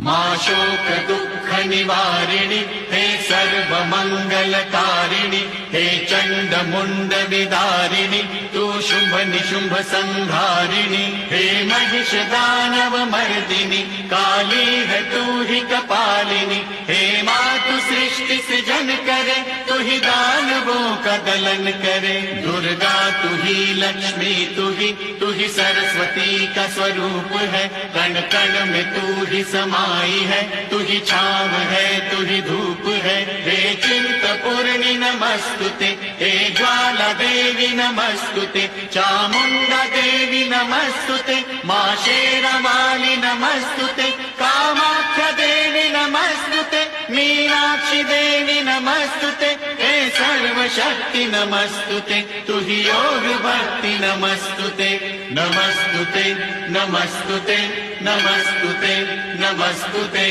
मां शोक दुःख निवारिणि हे सर्वमङ्गलकारिणि हे चण्ड मुण्ड विदारिणि तू शुभ निशुम्भ संहारिणि हे महिष दानव मर्दिनि काली है तू ही कपालिनी हे मातु सृष्टि सृजन करे तू ही दानवों का दलन करे दुर्गा तू ही लक्ष्मी तू ही सरस्वती का स्वरूप है कण कण में तू ही समाई है तू ही छाव है तू ही धूप है हे चिंतपूर्णि नमस्तुते हे ज्वाला देवी नमस्तुते चामुंडा देवी नमस्तुते मां शेरावाली नमस्तुते कामाख्या देवी नमस्तुते मीनाक्षी देवी नमस्तुते हे सर्वशक्ति नमस्तुते तू ही योग भक्ति नमस्तुते नमस्तुते नमस्तुते नमस्तुते नमस्तुते।